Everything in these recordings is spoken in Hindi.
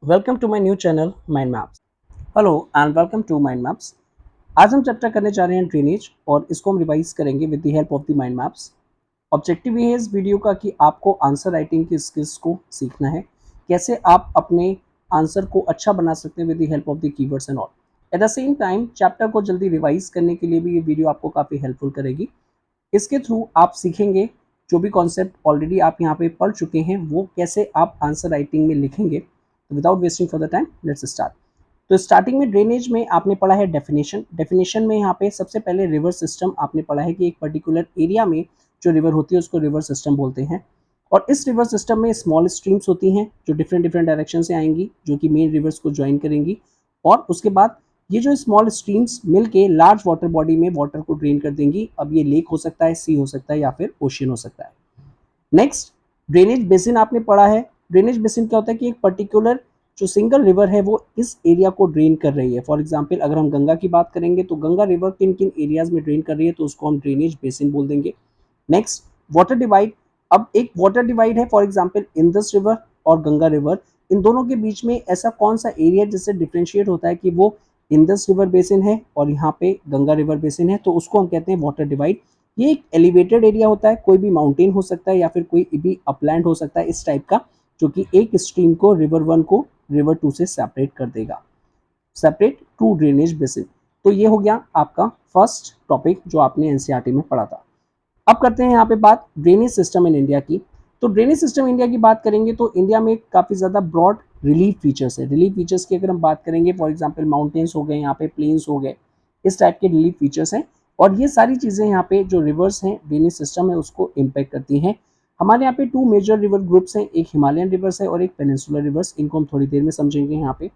Welcome to my new channel mind maps. Hello and welcome to mind maps. आज हम चर्चा करने जा रहे हैं ड्रेनेज और इसको हम रिवाइज करेंगे with the help of the mind maps. Objective ये है इस वीडियो का कि आपको आंसर राइटिंग की स्किल्स को सीखना है, कैसे आप अपने आंसर को अच्छा बना सकते हैं with the help of the keywords and all. At the same time chapter को जल्दी रिवाइज करने के लिए भी ये वीडियो आपको काफ़ी हेल्पफुल करेगी। इसके थ्रू आप सीखेंगे जो भी कॉन्सेप्ट ऑलरेडी आप यहाँ पे पढ़ चुके हैं वो कैसे आप आंसर राइटिंग में लिखेंगे। तो without wasting for the time let's start. तो स्टार्टिंग में ड्रेनेज में आपने पढ़ा है डेफिनेशन में यहाँ पे सबसे पहले रिवर सिस्टम आपने पढ़ा है कि एक पर्टिकुलर एरिया में जो रिवर होती है उसको रिवर सिस्टम बोलते हैं। और इस रिवर सिस्टम में स्मॉल स्ट्रीम्स होती हैं जो डिफरेंट डिफरेंट डायरेक्शन से आएंगी, जो कि मेन रिवर्स को ज्वाइन करेंगी। और उसके बाद ये जो स्मॉल स्ट्रीम्स मिलके लार्ज वाटर बॉडी में वाटर को ड्रेन कर देंगी। अब ये लेक हो सकता है, सी हो सकता है या फिर ओशियन हो सकता है। नेक्स्ट, ड्रेनेज बेसिन आपने पढ़ा है। ड्रेनेज बेसिन क्या होता है कि एक पर्टिकुलर जो सिंगल रिवर है वो इस एरिया को ड्रेन कर रही है। फॉर एग्जाम्पल अगर हम गंगा की बात करेंगे तो गंगा रिवर किन किन एरियाज में ड्रेन कर रही है तो उसको हम ड्रेनेज बेसिन बोल देंगे। Next, water divide. अब एक वाटर डिवाइड है, फॉर एग्जाम्पल इंदस रिवर और गंगा रिवर, इन दोनों के बीच में ऐसा कौन सा एरिया जिससे डिफ्रेंशिएट होता है कि वो इंदस रिवर बेसिन है और यहाँ पे गंगा रिवर बेसिन है, तो उसको हम कहते हैं वाटर डिवाइड। ये एक एलिवेटेड एरिया होता है, कोई भी माउंटेन हो सकता है या फिर कोई भी अपलैंड हो सकता है इस टाइप का, जो कि एक स्ट्रीम को रिवर 1 को रिवर 2 से सेपरेट कर देगा। Separate to drainage basin. तो ये हो गया आपका फर्स्ट टॉपिक जो आपने एनसीईआरटी में पढ़ा था। अब करते हैं यहाँ पे बात ड्रेनेज सिस्टम इन इंडिया की। तो ड्रेनेज सिस्टम इंडिया की बात करेंगे तो इंडिया में काफ़ी ज़्यादा ब्रॉड रिलीफ फीचर्स है। रिलीफ फीचर्स की अगर हम बात करेंगे, फॉर एग्जांपल माउंटेन्स हो गए, यहाँ पे प्लेन्स हो गए, इस टाइप के रिलीफ फीचर्स हैं। और ये सारी चीज़ें यहाँ पे जो रिवर्स हैं, ड्रेनेज सिस्टम है, उसको इम्पेक्ट करती हैं। हमारे यहाँ पे टू मेजर रिवर ग्रुप्स हैं, एक हिमालयन रिवर्स है और एक पेनिनसुलर रिवर्स। इनको हम थोड़ी देर में समझेंगे। यहाँ पे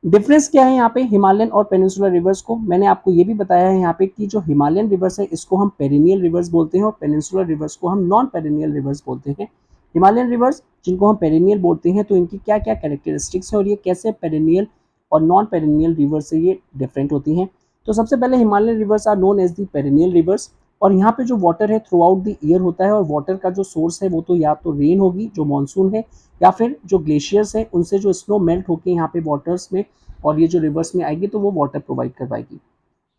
डिफरेंस क्या है यहाँ पे हिमालयन और पेनिनसुलर रिवर्स को मैंने आपको ये भी बताया है यहाँ पे कि जो हिमालयन रिवर्स है इसको हम पेरिनियल रिवर्स बोलते हैं और पेनिनसुलर रिवर्स को हम नॉन पेरिनियल रिवर्स बोलते हैं। हिमालयन रिवर्स जिनको हम पेरिनियल बोलते हैं तो इनकी क्या क्या कैरेक्टरिस्टिक्स है और ये कैसे पेरिनियल और नॉन पेरिनियल रिवर्स से ये डिफरेंट होती हैं। तो सबसे पहले Himalayan rivers are known as the perennial rivers. और यहाँ पे जो वाटर है थ्रू आउट द ईयर होता है और वाटर का जो सोर्स है वो तो या तो रेन होगी जो मानसून है, या फिर जो ग्लेशियर्स है उनसे जो स्नो मेल्ट होकर यहाँ पे वाटर्स में और ये जो रिवर्स में आएगी तो वो वाटर प्रोवाइड करवाएगी।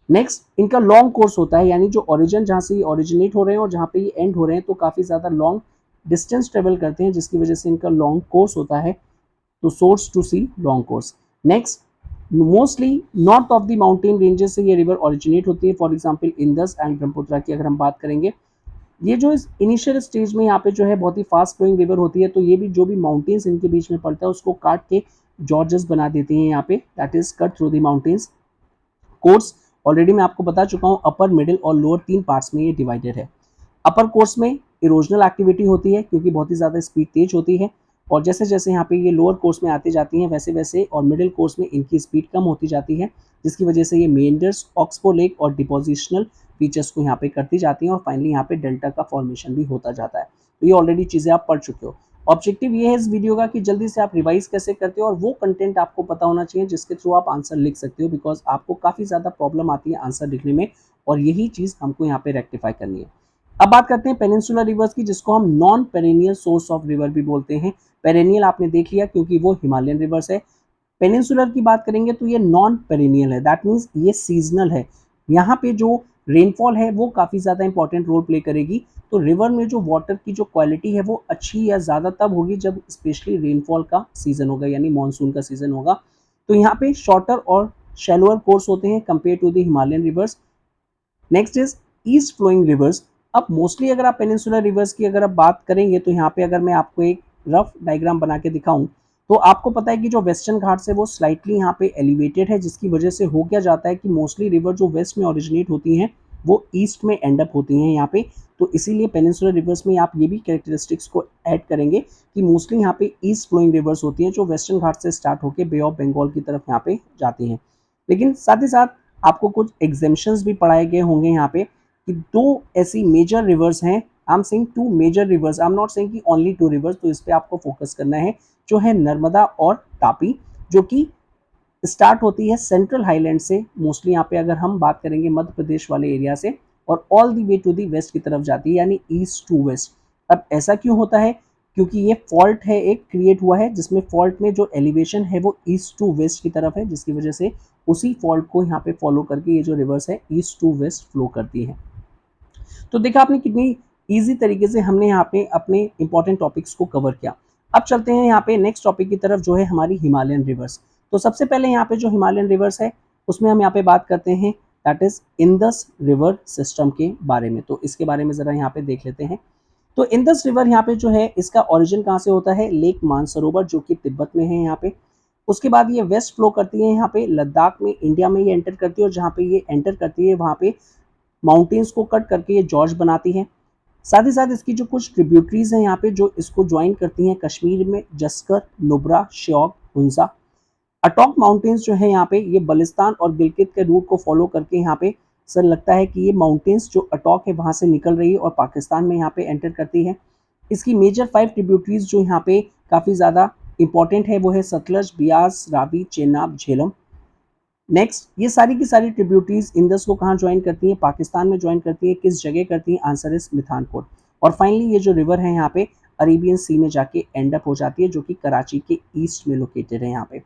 नेक्स्ट, इनका लॉन्ग कोर्स होता है, यानी जो ओरिजिन जहाँ से ये ओरिजिनेट हो रहे हैं और जहाँ पे ये एंड हो रहे हैं तो काफ़ी ज़्यादा लॉन्ग डिस्टेंस ट्रेवल करते हैं, जिसकी वजह से इनका लॉन्ग कोर्स होता है। तो source to sea long course. Next, mostly north of the mountain ranges से ये रिवर ओरिजिनेट होती है। For example Indus and Brahmaputra की अगर हम बात करेंगे, ये जो इस इनिशियल स्टेज में यहाँ पे जो है बहुत ही फास्ट फ्लोइंग रिवर होती है, तो ये भी जो भी माउंटेन्स इनके बीच में पड़ता है उसको काट के जॉर्जेस बना देती हैं यहाँ पे, that is cut through the mountains. Course already मैं आपको बता चुका हूँ, अपर मिडिल और लोअर तीन पार्ट्स में ये डिवाइडेड है। अपर कोर्स में इरोजनल एक्टिविटी होती है क्योंकि बहुत ही ज़्यादा स्पीड तेज होती है, और जैसे जैसे यहाँ पे ये लोअर कोर्स में आती जाती हैं वैसे वैसे और मिडिल कोर्स में इनकी स्पीड कम होती जाती है, जिसकी वजह से ये मेंडर्स, ऑक्सबो लेक और डिपोजिशनल फीचर्स को यहाँ पे करती जाती हैं और फाइनली यहाँ पे डेल्टा का फॉर्मेशन भी होता जाता है। तो ये ऑलरेडी चीज़ें आप पढ़ चुके हो। ऑब्जेक्टिव ये है इस वीडियो का कि जल्दी से आप रिवाइज कैसे करते हो और वो कंटेंट आपको पता होना चाहिए जिसके थ्रू आप आंसर लिख सकते हो, बिकॉज आपको काफ़ी ज़्यादा प्रॉब्लम आती है आंसर लिखने में और यही चीज़ हमको यहाँ पे रेक्टिफाई करनी है। अब बात करते हैं पेनिनसुलर रिवर्स की, जिसको हम non perennial source of river भी बोलते हैं। पेरेनियल आपने देख लिया क्योंकि वो हिमालयन रिवर्स है। पेनिनसुलर की बात करेंगे तो ये नॉन पेरेनियल है, दैट मीन्स ये सीजनल है। यहाँ पे जो रेनफॉल है वो काफ़ी ज़्यादा इंपॉर्टेंट रोल प्ले करेगी। तो रिवर में जो वाटर की जो क्वालिटी है वो अच्छी या ज़्यादा तब होगी जब स्पेशली रेनफॉल का सीजन होगा, यानी मानसून का सीजन होगा। तो यहाँ पे शॉर्टर और शैलोअर कोर्स होते हैं compare to the Himalayan rivers. Next is east flowing rivers. अब मोस्टली अगर आप पेनिनसुलर रिवर्स की अगर आप बात करेंगे तो यहाँ पे अगर मैं आपको एक रफ डायग्राम बना के दिखाऊं तो आपको पता है कि जो वेस्टर्न घाट है वो स्लाइटली यहाँ पे एलिवेटेड है, जिसकी वजह से हो क्या जाता है कि मोस्टली रिवर जो वेस्ट में ओरिजिनेट होती हैं वो ईस्ट में एंड अप होती हैं यहाँ पे। तो इसीलिए पेनिनसुलर रिवर्स में आप ये भी कैरेक्टरिस्टिक्स को ऐड करेंगे कि मोस्टली यहाँ पे ईस्ट फ्लोइंग रिवर्स होती हैं जो वेस्टर्न घाट से स्टार्ट होकर बे ऑफ बंगाल की तरफ यहाँ पे जाती हैं। लेकिन साथ ही साथ आपको कुछ एग्जेम्पशंस भी पढ़ाए गए होंगे यहाँ पे कि दो ऐसी मेजर रिवर्स हैं। I am saying two major rivers, I am not saying कि ओनली टू रिवर्स, तो इस पे आपको फोकस करना है, जो है नर्मदा और तापी, जो कि स्टार्ट होती है सेंट्रल हाईलैंड से। मोस्टली यहाँ पे अगर हम बात करेंगे मध्य प्रदेश वाले एरिया से, और all the way to the west की तरफ जाती है, यानी ईस्ट टू वेस्ट। अब ऐसा क्यों होता है? क्योंकि ये फॉल्ट है एक क्रिएट हुआ है, जिसमें फॉल्ट में जो एलिवेशन है वो ईस्ट टू वेस्ट की तरफ है, जिसकी वजह से उसी फॉल्ट को यहाँ पे फॉलो करके ये जो रिवर्स है ईस्ट टू वेस्ट फ्लो करती है। तो देखा आपने कितनी ईजी तरीके से हमने यहाँ पे अपने इंपॉर्टेंट टॉपिक्स को कवर किया। अब चलते हैं यहाँ पे नेक्स्ट टॉपिक की तरफ, जो है हमारी हिमालयन रिवर्स। तो सबसे पहले यहाँ पे जो हिमालयन रिवर्स है उसमें हम यहाँ पे बात करते हैं that is Indus river system के बारे में। तो इसके बारे में जरा यहाँ पे देख लेते हैं। तो इंदस रिवर यहाँ पे जो है इसका ओरिजिन कहाँ से होता है, लेक मानसरोवर जो कि तिब्बत में है यहाँ पे। उसके बाद ये वेस्ट फ्लो करती है यहाँ पे लद्दाख में, इंडिया में ये एंटर करती है, और जहाँ पे ये एंटर करती है वहाँ पे माउंटेन्स को कट करके ये जॉर्ज बनाती है। साथ ही साथ इसकी जो कुछ ट्रिब्यूटरीज हैं यहाँ पे जो इसको ज्वाइन करती हैं कश्मीर में, जस्कर, नुब्रा, श्योक, हुंजा। अटॉक माउंटेन्स जो है यहाँ पे ये बलिस्तान और गिलगित के रूट को फॉलो करके यहाँ पे सर लगता है कि ये माउंटेन्स जो अटॉक है वहाँ से निकल रही है और पाकिस्तान में यहाँ पे एंटर करती है। इसकी मेजर 5 ट्रिब्यूटरीज जो यहाँ पे काफ़ी ज़्यादा इंपॉर्टेंट है वो है सतलज, बियास, रावी, चेनाब, झेलम। नेक्स्ट, ये सारी की सारी ट्रिब्यूटरीज इंदस को कहाँ ज्वाइन करती है, पाकिस्तान में ज्वाइन करती है। किस जगह करती है, आंसर इज मिठानकोट। और फाइनली ये जो रिवर है यहाँ पे अरेबियन सी में जाके एंड अप हो जाती है, जो कि कराची के ईस्ट में लोकेटेड है यहाँ पे।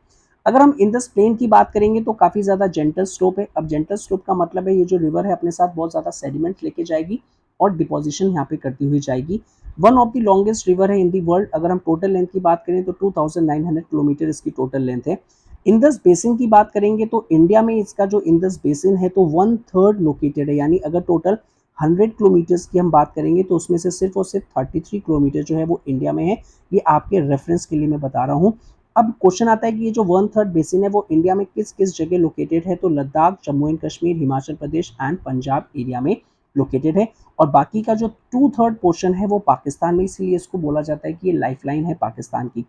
अगर हम इंदस प्लेन की बात करेंगे तो काफ़ी ज़्यादा जेंटल स्लोप है। अब जेंटल स्लोप का मतलब है ये जो रिवर है अपने साथ बहुत ज़्यादा सेडिमेंट लेके जाएगी और डिपोजिशन यहाँ पे करती हुई जाएगी। One of the longest river है इन दी वर्ल्ड। अगर हम टोटल लेंथ की बात करें तो 2900 किलोमीटर इसकी टोटल लेंथ है। इंदस बेसिन की बात करेंगे तो इंडिया में इसका जो इंदस बेसिन है तो 1/3 लोकेटेड है, यानी अगर टोटल 100 किलोमीटर्स की हम बात करेंगे तो उसमें से सिर्फ और सिर्फ 33 किलोमीटर जो है वो इंडिया में है। ये आपके रेफरेंस के लिए मैं बता रहा हूँ। अब क्वेश्चन आता है कि ये जो 1/3 बेसिन है वो इंडिया में किस किस जगह लोकेटेड है, तो Ladakh, Jammu and Kashmir, Himachal Pradesh and Punjab area में लोकेटेड है। और बाकी का जो 2/3 पोर्शन है वो पाकिस्तान में, इसीलिए इसको बोला जाता है कि ये लाइफलाइन है पाकिस्तान की।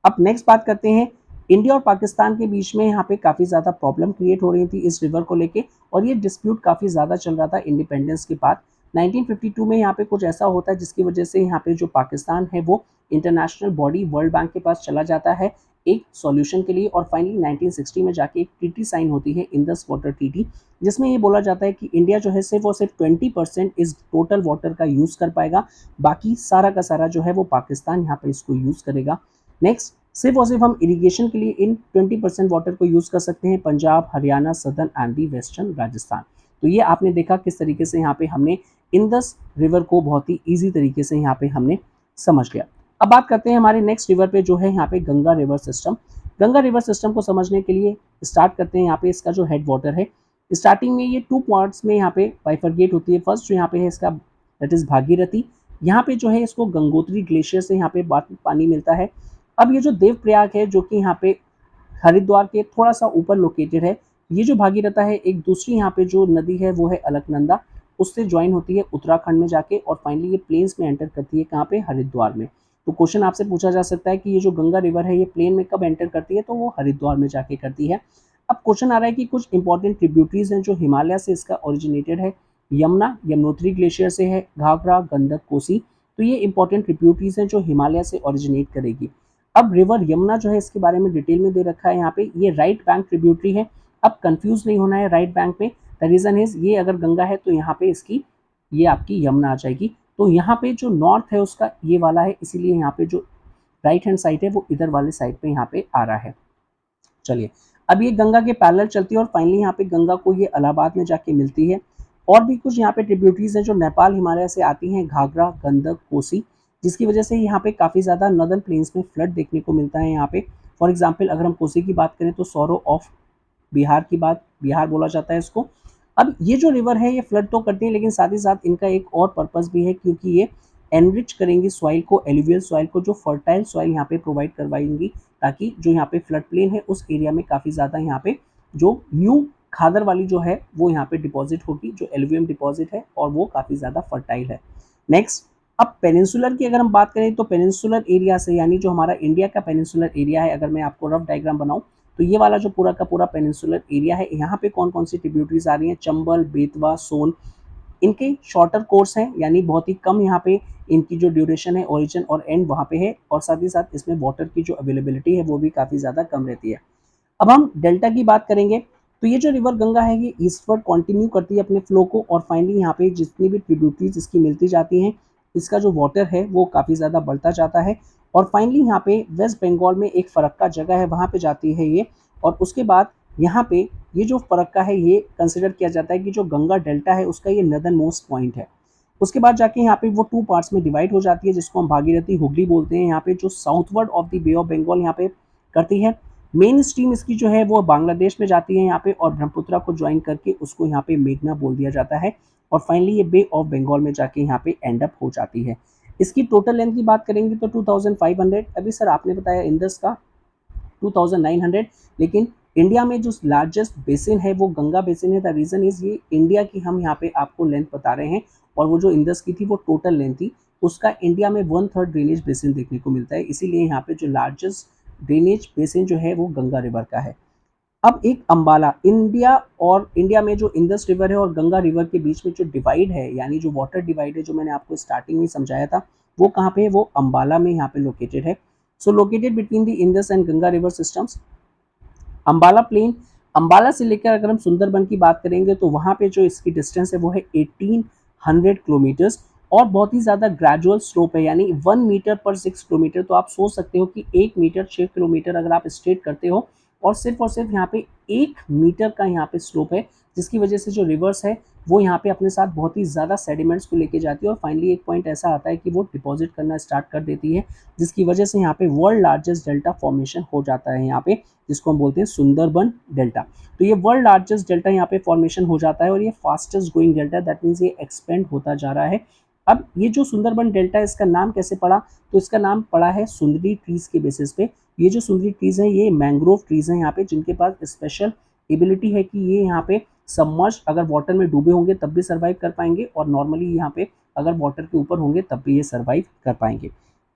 अब नेक्स्ट बात करते हैं, इंडिया और पाकिस्तान के बीच में यहाँ पे काफ़ी ज़्यादा प्रॉब्लम क्रिएट हो रही थी इस रिवर को लेके, और ये डिस्प्यूट काफ़ी ज़्यादा चल रहा था इंडिपेंडेंस के बाद। 1952 में यहाँ पे कुछ ऐसा होता है जिसकी वजह से यहाँ पे जो पाकिस्तान है वो इंटरनेशनल बॉडी वर्ल्ड बैंक के पास चला जाता है एक सॉल्यूशन के लिए, और फाइनली 1960 में जाके एक ट्रीटी साइन होती है इंदस वाटर ट्रीटी, जिसमें ये बोला जाता है कि इंडिया जो है सिर्फ और सिर्फ 20% इस टोटल वाटर का यूज़ कर पाएगा, बाकी सारा का सारा जो है वो पाकिस्तान यहाँ पे इसको यूज़ करेगा। नेक्स्ट, सिर्फ और सिर्फ हम इरिगेशन के लिए इन 20% वाटर को यूज़ कर सकते हैं Punjab, Haryana, southern and the western Rajasthan. तो ये आपने देखा किस तरीके से यहाँ पे हमने इंदस रिवर को बहुत ही ईजी तरीके से यहाँ पे हमने समझ लिया। अब बात करते हैं हमारे नेक्स्ट रिवर पे जो है यहाँ पे Ganga river system. Ganga river system को समझने के लिए स्टार्ट करते हैं यहाँ पे इसका जो हेड वाटर है। स्टार्टिंग में ये 2 पार्ट्स में यहाँ पे बाइफरगेट होती है। फर्स्ट जो यहाँ पे है इसका दैट इज भागीरथी। यहाँ पे जो है इसको गंगोत्री ग्लेशियर से यहाँ पे पानी मिलता है। अब ये जो देवप्रयाग है जो कि यहाँ पे हरिद्वार के थोड़ा सा ऊपर लोकेटेड है, ये जो भागीरथा है एक दूसरी यहाँ पे जो नदी है वो है अलकनंदा, उससे ज्वाइन होती है उत्तराखंड में जाके, और फाइनली ये प्लेन्स में एंटर करती है कहाँ पे, हरिद्वार में। तो क्वेश्चन आपसे पूछा जा सकता है कि ये जो गंगा रिवर है ये प्लेन में कब एंटर करती है, तो वो हरिद्वार में जाके करती है। अब क्वेश्चन आ रहा है कि कुछ इंपॉर्टेंट ट्रिब्यूटरीज हैं जो हिमालय से इसका ओरिजिनेटेड है। यमुना यमुनोत्री ग्लेशियर से है, घाघरा, गंडक, कोसी। तो ये इंपॉर्टेंट ट्रिब्यूटरीज हैं जो हिमालय से ओरिजिनेट करेगी। अब रिवर यमुना जो है इसके बारे में डिटेल में दे रखा है यहाँ पे, ये राइट बैंक ट्रिब्यूटरी है। अब कंफ्यूज नहीं होना है राइट बैंक में, द रीजन इज ये अगर गंगा है तो यहाँ पे इसकी ये आपकी यमुना आ जाएगी। तो यहाँ पे जो नॉर्थ है उसका ये वाला है, इसीलिए यहाँ पे जो राइट हैंड साइड है वो इधर वाले साइड पे यहाँ पे आ रहा है। चलिए, अब ये गंगा के पैरेलल चलती है और फाइनली यहाँ पे गंगा को ये इलाहाबाद में जाके मिलती है। और भी कुछ यहाँ पे ट्रिब्यूटरीज हैं जो नेपाल हिमालय से आती हैं, घाघरा, गंडक, कोसी, जिसकी वजह से यहाँ पे काफ़ी ज़्यादा नॉर्दर्न प्लेन्स में फ्लड देखने को मिलता है यहाँ पे। फॉर एग्जाम्पल अगर हम कोसी की बात करें तो सौरो ऑफ बिहार की बात, बिहार बोला जाता है इसको। अब ये जो रिवर है ये फ्लड तो करती है, लेकिन साथ ही साथ इनका एक और पर्पस भी है, क्योंकि ये एनरिच करेंगी सॉइल को, एलुवियल सॉइल को, जो फर्टाइल सॉइल यहाँ पे प्रोवाइड करवाएंगी, ताकि जो यहाँ पे फ्लड प्लेन है उस एरिया में काफ़ी ज़्यादा यहाँ पे जो न्यू खादर वाली जो है वो यहाँ पे डिपॉजिट होगी, जो एलुवियम डिपॉजिट है, और वो काफ़ी ज़्यादा फर्टाइल है। नेक्स्ट, अब पेनिनसुलर की अगर हम बात करें तो पेनिनसुलर एरिया से, यानी जो हमारा इंडिया का पेनिनसुलर एरिया है, अगर मैं आपको रफ डायग्राम बनाऊं तो ये वाला जो पूरा का पूरा पेनिनसुलर एरिया है, यहाँ पे कौन कौन सी ट्रिब्यूटरीज आ रही हैं, चंबल, बेतवा, सोन। इनके शॉर्टर कोर्स हैं, यानी बहुत ही कम यहाँ पे इनकी जो ड्यूरेशन है, ओरिजिन और एंड वहाँ पे है, और साथ ही साथ इसमें वाटर की जो अवेलेबिलिटी है वो भी काफ़ी ज़्यादा कम रहती है। अब हम डेल्टा की बात करेंगे तो ये जो रिवर गंगा है ये ईस्टवर्ड कंटिन्यू करती है अपने फ्लो को, और फाइनली यहाँ पे जितनी भी ट्रिब्यूटरीज इसकी मिलती जाती हैं इसका जो वाटर है वो काफ़ी ज़्यादा बढ़ता जाता है और फाइनली यहाँ पे वेस्ट बंगाल में एक फ़रक्का जगह है, वहाँ पे जाती है ये। और उसके बाद यहाँ पे ये जो फ़रक्का है ये कंसिडर किया जाता है कि जो गंगा डेल्टा है उसका ये नॉर्दर्न मोस्ट पॉइंट है। उसके बाद जाके यहाँ पे वो 2 पार्ट्स में डिवाइड हो जाती है, जिसको हम भागीरथी हुगली बोलते हैं। यहाँ पे जो southward of the bay of Bengal यहाँ पे करती है। मेन स्ट्रीम इसकी जो है वो बांग्लादेश में जाती है यहाँ पे और ब्रह्मपुत्रा को ज्वाइन करके उसको यहाँ पे मेघना बोल दिया जाता है और फाइनली ये बे ऑफ बंगाल में जाके यहाँ पे एंड अप हो जाती है। इसकी टोटल लेंथ की बात करेंगे तो 2500। अभी सर आपने बताया इंडस का 2900, लेकिन इंडिया में जो लार्जेस्ट बेसिन है वो गंगा बेसिन है। द रीजन इज ये इंडिया की हम यहाँ पे आपको लेंथ बता रहे हैं और वो जो इंडस की थी वो टोटल लेंथ थी, उसका इंडिया में 1/3 ड्रेनेज बेसिन देखने को मिलता है, इसीलिए यहाँ पे जो लार्जेस्ट ड्रेनेज बेसिन जो है वो गंगा रिवर का है। अब एक अंबाला, इंडिया में जो इंडस रिवर है और गंगा रिवर के बीच में जो डिवाइड है, यानी जो वाटर डिवाइड है, जो मैंने आपको स्टार्टिंग में समझाया था, वो कहाँ पे है? वो अंबाला में यहाँ पे लोकेटेड है। So located between the Indus and Ganga river systems. Ambala plain, Ambala से लेकर अगर हम सुंदरबन की बात करेंगे तो वहाँ पे जो इसकी डिस्टेंस है वो है 1800 किलोमीटर्स और बहुत ही ज़्यादा ग्रेजुअल स्लोप है, यानी 1 मीटर पर 6 किलोमीटर। तो आप सोच सकते हो कि 1 मीटर 6 किलोमीटर अगर आप स्ट्रेट करते हो और सिर्फ यहाँ पे 1 मीटर का यहाँ पे स्लोप है, जिसकी वजह से जो रिवर्स है वो यहाँ पे अपने साथ बहुत ही ज़्यादा सेडिमेंट्स को लेके जाती है और फाइनली एक पॉइंट ऐसा आता है कि वो डिपॉजिट करना स्टार्ट कर देती है, जिसकी वजह से यहाँ पे वर्ल्ड लार्जेस्ट डेल्टा फॉर्मेशन हो जाता है यहाँ पे, जिसको हम बोलते हैं सुंदरबन डेल्टा। तो ये वर्ल्ड लार्जेस्ट डेल्टा यहाँ पे फॉर्मेशन हो जाता है और ये fastest growing delta, that means ये एक्सपेंड होता जा रहा है। अब ये जो सुंदरबन डेल्टा है इसका नाम कैसे पड़ा? तो इसका नाम पड़ा है सुंदरी ट्रीज के बेसिस पे। ये जो सुंदरी ट्रीज हैं ये मैंग्रोव ट्रीज हैं यहाँ पे, जिनके पास स्पेशल एबिलिटी है कि ये यहाँ पे सबमर्ज अगर वाटर में डूबे होंगे तब भी सर्वाइव कर पाएंगे और नॉर्मली यहाँ पे अगर वाटर के ऊपर होंगे तब भी ये सर्वाइव कर पाएंगे।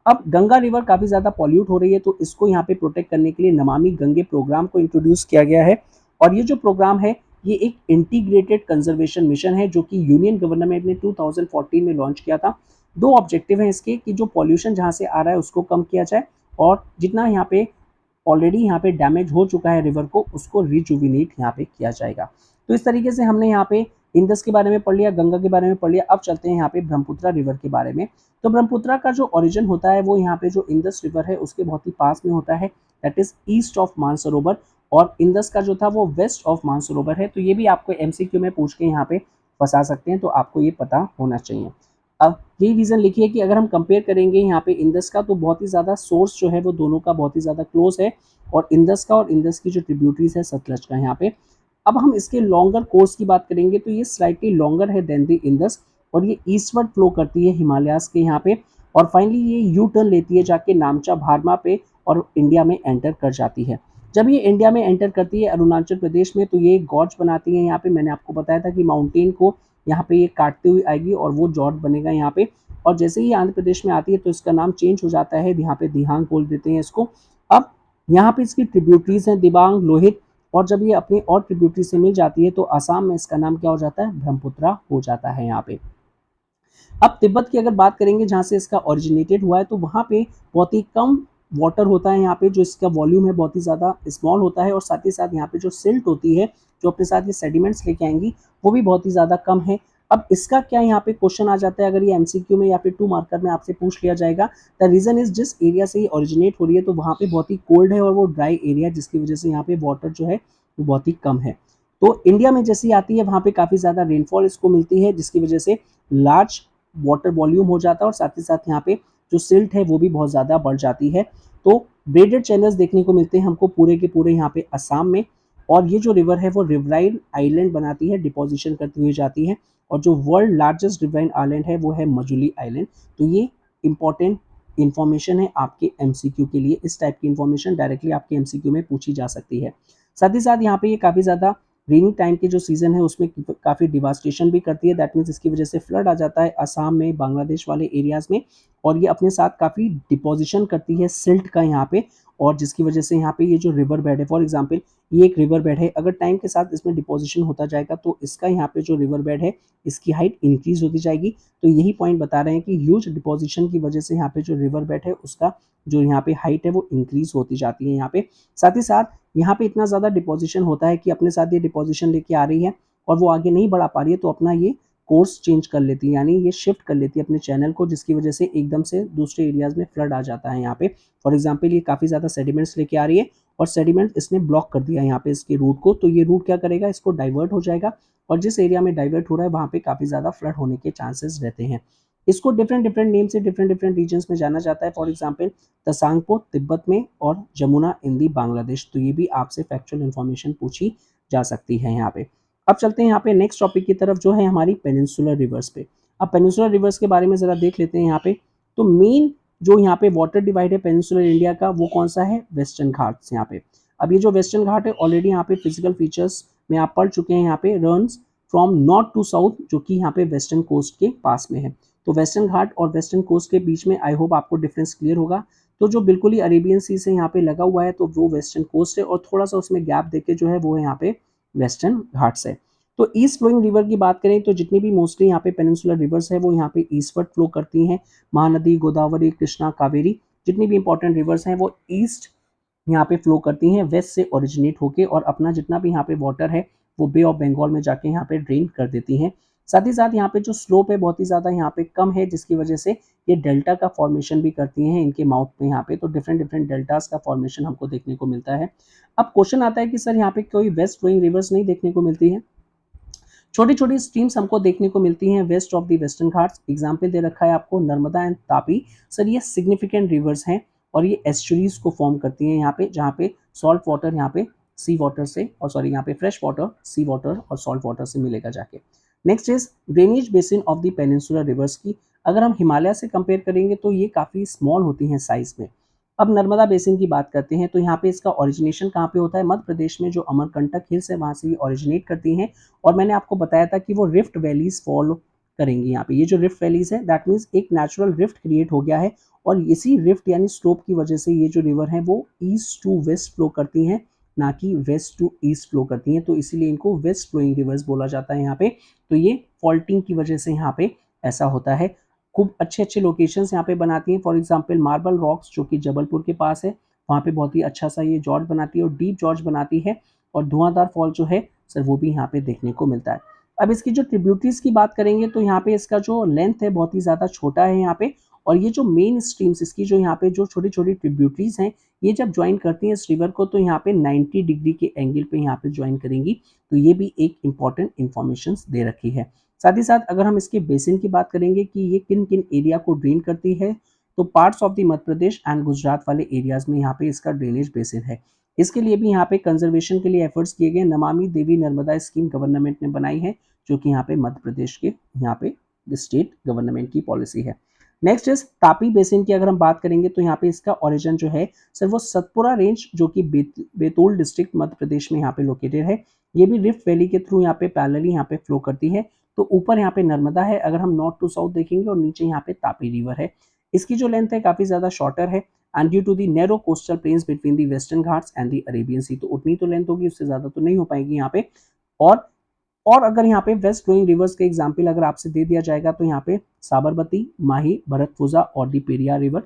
अब गंगा रिवर काफ़ी ज़्यादा पॉल्यूट हो रही है, तो इसको यहाँ पे प्रोटेक्ट करने के लिए नमामि गंगे प्रोग्राम को इंट्रोड्यूस किया गया है और ये जो प्रोग्राम है ये एक इंटीग्रेटेड कंजर्वेशन मिशन है जो कि यूनियन गवर्नमेंट ने 2014 में लॉन्च किया था। दो ऑब्जेक्टिव हैं इसके कि जो पॉल्यूशन जहाँ से आ रहा है उसको कम किया जाए और जितना यहाँ पे ऑलरेडी यहाँ पे डैमेज हो चुका है रिवर को उसको रिजुविनेट यहाँ पे किया जाएगा। तो इस तरीके से हमने यहाँ पे इंडस के बारे में पढ़ लिया, गंगा के बारे में पढ़ लिया। अब चलते हैं यहाँ पे ब्रह्मपुत्रा रिवर के बारे में। तो ब्रह्मपुत्रा का जो ओरिजिन होता है वो यहाँ पे जो इंडस रिवर है उसके बहुत ही पास में होता है, that is east of Mansarovar, और इंडस का जो था वो वेस्ट ऑफ मानसरोवर है। तो ये भी आपको एमसीक्यू में पूछ के यहाँ पे फंसा सकते हैं, तो आपको ये पता होना चाहिए। अब यही रीज़न लिखिए कि अगर हम कंपेयर करेंगे यहाँ पे इंडस का, तो बहुत ही ज़्यादा सोर्स जो है वो दोनों का बहुत ही ज़्यादा क्लोज है, और इंडस का और इंडस की जो ट्रिब्यूटरीज है सतलज का यहाँ पे। अब हम इसके लॉन्गर कोर्स की बात करेंगे तो ये स्लाइटली लॉन्गर है देन द इंडस और ये ईस्टवर्ड फ्लो करती है हिमालयाज के यहाँ पे और फाइनली ये यू टर्न लेती है जाके नामचा भारमा पे और इंडिया में एंटर कर जाती है। जब ये इंडिया में एंटर करती है अरुणाचल प्रदेश में तो ये गॉर्ज बनाती है यहाँ पे। मैंने आपको बताया था कि माउंटेन को यहाँ पे ये काटते हुए आएगी और वो जॉर्ज बनेगा यहाँ पे, और जैसे ही आंध्र प्रदेश में आती है तो इसका नाम चेंज हो जाता है, यहाँ पे दिहांग बोल देते हैं इसको। अब यहाँ पे इसकी ट्रिब्यूटरीज हैं दिबांग, लोहित, और जब ये अपनी और ट्रिब्यूटरी से मिल जाती है तो असम में इसका नाम क्या हो जाता है? ब्रह्मपुत्रा हो जाता है यहाँ पे। अब तिब्बत की अगर बात करेंगे जहाँ से इसका ओरिजिनेटेड हुआ है तो वहाँ पे बहुत ही कम वाटर होता है यहाँ पे, जो इसका वॉल्यूम है बहुत ही ज़्यादा स्मॉल होता है और साथ ही साथ यहाँ पे जो सिल्ट होती है जो अपने साथ ये सेडिमेंट्स लेके आएंगी वो भी बहुत ही ज़्यादा कम है। अब इसका क्या यहाँ पे क्वेश्चन आ जाता है अगर ये एमसीक्यू में या फिर 2 मार्कर में आपसे पूछ लिया जाएगा। द रीज़न इज जिस एरिया से ये ओरिजिनेट हो रही है तो वहाँ पे बहुत ही कोल्ड है और वो ड्राई एरिया, जिसकी वजह से यहाँ पे वाटर जो है वो बहुत ही कम है। तो इंडिया में जैसी आती है वहाँ पे काफ़ी ज़्यादा रेनफॉल इसको मिलती है, जिसकी वजह से लार्ज वाटर वॉल्यूम हो जाता है और साथ ही साथ यहाँ पे जो सिल्ट है वो भी बहुत ज़्यादा बढ़ जाती है। तो ब्रेडेड चैनल्स देखने को मिलते हैं हमको पूरे के पूरे यहाँ पे असम में, और ये जो रिवर है वो रिवराइन आइलैंड बनाती है, डिपोजिशन करती हुई जाती है, और जो वर्ल्ड लार्जेस्ट रिवराइन आइलैंड है वो है मजुली आइलैंड। तो ये इंपॉर्टेंट इन्फॉर्मेशन है आपके एमसीक्यू के लिए। इस टाइप की इन्फॉर्मेशन डायरेक्टली आपके एमसीक्यू में पूछी जा सकती है। साथ ही साथ यहाँ पे ये काफ़ी ज़्यादा रेनी टाइम के जो सीज़न है उसमें काफ़ी डिवास्टेशन भी करती है, दैट मीन्स इसकी वजह से फ्लड आ जाता है असम में, बांग्लादेश वाले एरियाज़ में, और ये अपने साथ काफ़ी डिपोजिशन करती है सिल्ट का यहाँ पे, और जिसकी वजह से यहाँ पे ये जो रिवर बेड है, फॉर एग्जांपल ये एक रिवर बेड है, अगर टाइम के साथ इसमें डिपोजिशन होता जाएगा तो इसका यहाँ पे जो रिवर बेड है इसकी हाइट इंक्रीज होती जाएगी। तो यही पॉइंट बता रहे हैं कि ह्यूज डिपोजिशन की वजह से यहाँ पे जो रिवर बेड है उसका जो यहाँ पे हाइट है वो इंक्रीज होती जाती है यहाँ पे। साथ ही साथ यहाँ पे इतना ज़्यादा डिपोजिशन होता है कि अपने साथ ये डिपोजिशन लेके आ रही है और वो आगे नहीं बढ़ा पा रही है, तो अपना ये कोर्स चेंज कर लेती है, यानी ये शिफ्ट कर लेती है अपने चैनल को, जिसकी वजह से एकदम से दूसरे एरियाज़ में फ्लड आ जाता है यहाँ पे। फॉर एग्ज़ाम्पल ये काफ़ी ज़्यादा सेडिमेंट्स लेके आ रही है और सेडिमेंट इसने ब्लॉक कर दिया यहाँ पे इसके रूट को, तो ये रूट क्या करेगा, इसको डाइवर्ट हो जाएगा और जिस एरिया में डाइवर्ट हो रहा है वहाँ पे काफ़ी ज़्यादा फ्लड होने के चांसेस रहते हैं। इसको डिफरेंट डिफरेंट नेम से डिफरेंट डिफरेंट रीजन्स में जाना जाता है। फॉर एग्जाम्पल तसांगपो तिब्बत में और जमुना इंदी बांग्लादेश, तो ये भी आपसे फैक्चुअल इन्फॉर्मेशन पूछी जा सकती है यहाँ पे। अब चलते हैं यहाँ पे नेक्स्ट टॉपिक की तरफ, जो है हमारी पेनिनसुलर रिवर्स पे। अब पेनिनसुलर रिवर्स के बारे में ज़रा देख लेते हैं यहाँ पे। तो मेन जो यहाँ पे वाटर डिवाइड है पेनिनसुलर इंडिया का, वो कौन सा है, वेस्टर्न घाट्स यहाँ पे। अब ये जो वेस्टर्न घाट है ऑलरेडी यहाँ पे फिजिकल फीचर्स में आप पढ़ चुके हैं, यहाँ पे runs from north to south, जो कि यहाँ पे वेस्टर्न कोस्ट के पास में है। तो वेस्टर्न घाट और वेस्टर्न कोस्ट के बीच में आई होप आपको डिफरेंस क्लियर होगा। तो जो बिल्कुल ही अरेबियन सी से यहाँ पे लगा हुआ है तो वो वेस्टर्न कोस्ट है, और थोड़ा सा उसमें गैप देके जो है वो यहाँ पे वेस्टर्न घाट्स है। तो ईस्ट फ्लोइंग रिवर की बात करें तो जितनी भी मोस्टली यहाँ पे पेनिनसुलर रिवर्स है वो यहाँ पे ईस्टवर्ड फ्लो करती हैं। महानदी, गोदावरी, कृष्णा, कावेरी, जितनी भी इंपॉर्टेंट रिवर्स हैं वो ईस्ट यहाँ पे फ्लो करती हैं, वेस्ट से ओरिजिनेट होके, और अपना जितना भी यहाँ पे वाटर है वो बे ऑफ बंगाल में जाके यहाँ पे ड्रेन कर देती हैं। साथ ही साथ यहाँ पे जो स्लोप है बहुत ही ज़्यादा यहाँ पे कम है, जिसकी वजह से ये डेल्टा का फॉर्मेशन भी करती हैं इनके माउथ में यहाँ पे। तो डिफरेंट डिफरेंट डेल्टास का फॉर्मेशन हमको देखने को मिलता है। अब क्वेश्चन आता है कि सर यहाँ पे कोई वेस्ट फ्लोइंग रिवर्स नहीं देखने को मिलती है। छोटी छोटी स्ट्रीम्स हमको देखने को मिलती हैं west of the western Ghats. Example दे रखा है आपको नर्मदा एंड तापी। सर ये सिग्निफिकेंट रिवर्स हैं और ये एस्चुरीज को फॉर्म करती हैं यहाँ पे, जहाँ पे सॉल्ट वाटर यहाँ पे सी वाटर से, और सॉरी यहाँ पे फ्रेश वाटर सी वाटर और सॉल्ट वाटर से मिलेगा जाके। Next is drainage basin of the peninsular reverse की। अगर हम हिमालय से कंपेयर करेंगे तो ये काफ़ी स्मॉल होती हैं साइज में। अब नर्मदा बेसिन की बात करते हैं तो यहाँ पे इसका ओरिजिनेशन कहाँ पे होता है, मध्य प्रदेश में जो अमरकंटक हिल्स है वहाँ से ये ओरिजिनेट करती हैं। और मैंने आपको बताया था कि वो रिफ्ट वैलीज फॉलो करेंगी यहाँ पे। ये जो रिफ्ट वैलीज है दैट मीन्स एक नेचुरल रिफ्ट क्रिएट हो गया है, और इसी रिफ्ट यानी स्लोप की वजह से ये जो रिवर है वो ईस्ट टू वेस्ट फ्लो करती हैं, ना कि वेस्ट टू ईस्ट फ्लो करती हैं। तो इसीलिए इनको वेस्ट फ्लोइंग रिवर्स बोला जाता है यहाँ पे। तो ये फॉल्टिंग की वजह से यहाँ पे ऐसा होता है। खूब अच्छे अच्छे लोकेशंस यहाँ पे बनाती हैं। फॉर एग्जांपल मार्बल रॉक्स जो कि जबलपुर के पास है, वहाँ पे बहुत ही अच्छा सा ये जॉर्ज बनाती है और डीप जॉर्ज बनाती है। और धुआंधार फॉल जो है सर वो भी यहाँ पे देखने को मिलता है। अब इसकी जो ट्रिब्यूटरीज की बात करेंगे तो यहाँ पे इसका जो लेंथ है बहुत ही ज़्यादा छोटा है यहाँ पे। और ये जो मेन स्ट्रीम्स इसकी जो यहाँ पे जो छोटी छोटी ट्रिब्यूटरीज हैं, ये जब ज्वाइन करती हैं इस रिवर को तो यहाँ पे 90 डिग्री के एंगल पे यहाँ पे ज्वाइन करेंगी। तो ये भी एक इंपॉर्टेंट इंफॉर्मेशन दे रखी है। साथ ही साथ अगर हम इसके बेसिन की बात करेंगे कि ये किन किन एरिया को ड्रेन करती है, तो parts of the Madhya Pradesh and Gujarat वाले एरियाज में यहाँ पे इसका ड्रेनेज बेसिन है। इसके लिए भी यहाँ पे कंजर्वेशन के लिए एफर्ट्स किए गए। नमामि देवी नर्मदा स्कीम गवर्नमेंट ने बनाई है, जो कि यहाँ पे मध्य प्रदेश के यहाँ पे स्टेट गवर्नमेंट की पॉलिसी है। नेक्स्ट इज तापी बेसिन की अगर हम बात करेंगे तो यहाँ पे इसका ओरिजिन जो है सर वो सतपुरा रेंज, जो कि बैतूल डिस्ट्रिक्ट मध्य प्रदेश में यहाँ पे लोकेटेड है। ये भी रिफ्ट वैली के थ्रू यहाँ पे पैरेलली यहाँ पे फ्लो करती है। तो ऊपर यहाँ पे नर्मदा है अगर हम नॉर्थ टू साउथ देखेंगे, और नीचे यहाँ पे तापी रिवर है। इसकी जो लेंथ है काफी ज्यादा शॉर्टर है, and due to the narrow coastal plains between the western Ghats and the Arabian sea, तो उतनी तो लेंथ होगी, उससे ज्यादा तो नहीं हो पाएगी यहाँ पे। और और अगर यहाँ पे वेस्ट फ्लोइंग रिवर्स के एग्जाम्पल अगर आपसे दे दिया जाएगा तो यहाँ पे साबरमती, माही, भरतपुजा और दी पेरियार रिवर,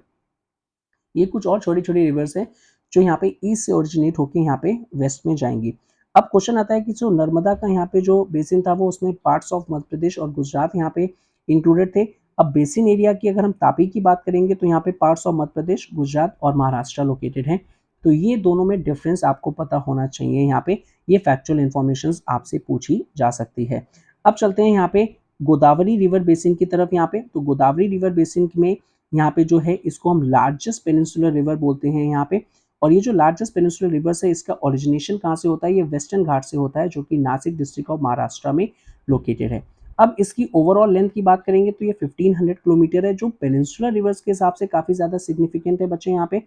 ये कुछ और छोटी छोटी रिवर्स हैं जो यहाँ पे ईस्ट से ओरिजिनेट होकर यहाँ पे वेस्ट में जाएंगी। अब क्वेश्चन आता है कि जो नर्मदा का यहाँ पे जो बेसिन था वो उसमें पार्ट्स ऑफ मध्य प्रदेश और गुजरात यहाँ पे इंक्लूडेड थे। अब बेसिन एरिया की अगर हम तापी की बात करेंगे तो यहाँ पे पार्ट्स ऑफ मध्य प्रदेश, गुजरात और महाराष्ट्र लोकेटेड हैं। तो ये दोनों में डिफरेंस आपको पता होना चाहिए यहाँ पे, ये फैक्चुअल इन्फॉर्मेशन आपसे पूछी जा सकती है। अब चलते हैं यहाँ पे गोदावरी रिवर बेसिन की तरफ। यहाँ पे तो गोदावरी रिवर बेसिन में यहाँ पे जो है इसको हम लार्जेस्ट पेनिनसुलर रिवर बोलते हैं यहाँ पे। और ये जो लार्जेस्ट पेनिनसुलर रिवर है इसका ओरिजिनेशन कहाँ से होता है, ये वेस्टर्न घाट से होता है, जो कि नासिक डिस्ट्रिक्ट ऑफ महाराष्ट्र में लोकेटेड है। अब इसकी ओवरऑल लेंथ की बात करेंगे तो ये 1500 किलोमीटर है, जो पेनिनसुलर रिवर्स के हिसाब से काफी ज्यादा सिग्निफिकेंट है बच्चे यहाँ पे।